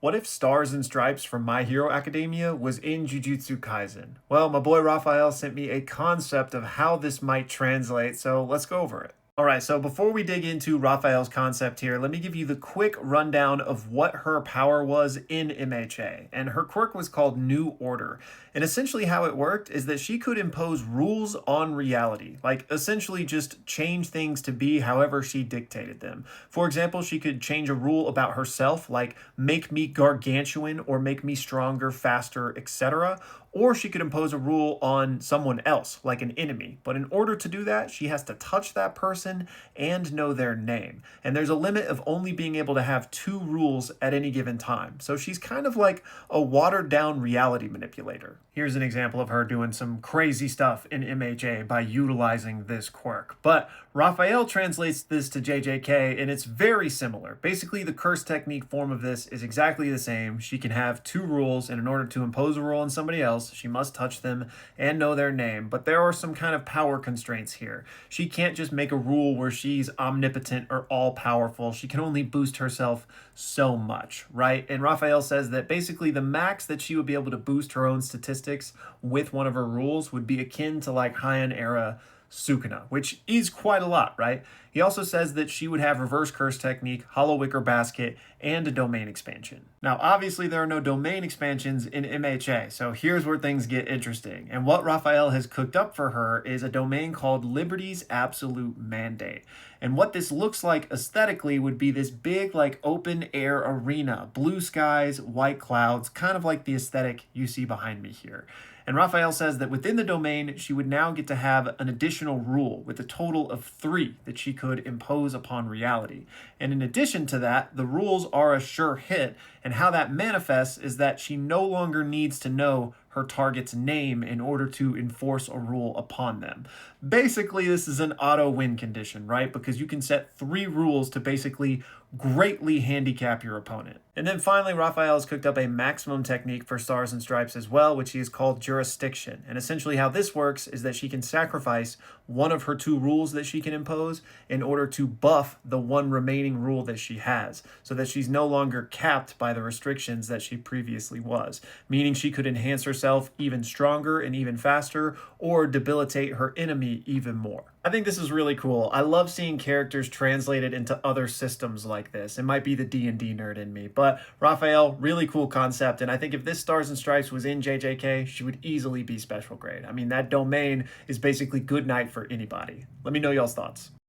What if Stars and Stripes from My Hero Academia was in Jujutsu Kaisen? Well, my boy Raphael sent me a concept of how this might translate, so let's go over it. All right, so before we dig into Raphael's concept here, let me give you the quick rundown of what her power was in MHA. And her quirk was called New Order. And essentially, how it worked is that she could impose rules on reality, like essentially just change things to be however she dictated them. For example, she could change a rule about herself, like make me gargantuan or make me stronger, faster, etc. Or she could impose a rule on someone else, like an enemy. But in order to do that, she has to touch that person and know their name. And there's a limit of only being able to have two rules at any given time. So she's kind of like a watered down reality manipulator. Here's an example of her doing some crazy stuff in MHA by utilizing this quirk. But Raphael translates this to JJK and it's very similar. Basically, the curse technique form of this is exactly the same. She can have two rules, and in order to impose a rule on somebody else, she must touch them and know their name. But there are some kind of power constraints here. She can't just make a rule where she's omnipotent or all powerful. She can only boost herself so much, right? And Raphael says that basically the max that she would be able to boost her own statistics with one of her rules would be akin to like Heian era Sukuna, which is quite a lot, right? He also says that she would have reverse curse technique, hollow wicker basket, and a domain expansion. Now, obviously, there are no domain expansions in MHA, so here's where things get interesting. And what Raphael has cooked up for her is a domain called Liberty's Absolute Mandate. And what this looks like aesthetically would be this big, like, open air arena, blue skies, white clouds, kind of like the aesthetic you see behind me here. And Raphael says that within the domain, she would now get to have an additional rule with a total of 3 that she could impose upon reality. And in addition to that, the rules are a sure hit, and how that manifests is that she no longer needs to know her target's name in order to enforce a rule upon them. Basically, this is an auto win condition, right? Because you can set 3 rules to basically greatly handicap your opponent. And then finally, Raphael has cooked up a maximum technique for Stars and Stripes as well, which he has called Jurisdiction. And essentially how this works is that she can sacrifice one of her 2 rules that she can impose in order to buff the one remaining rule that she has, so that she's no longer capped by the restrictions that she previously was, meaning she could enhance herself even stronger and even faster, or debilitate her enemy even more. I think this is really cool. I love seeing characters translated into other systems like this. It might be the D&D nerd in me, but Raphael, really cool concept, and I think if this Stars and Stripes was in JJK, she would easily be special grade. I mean, that domain is basically good night for anybody. Let me know y'all's thoughts.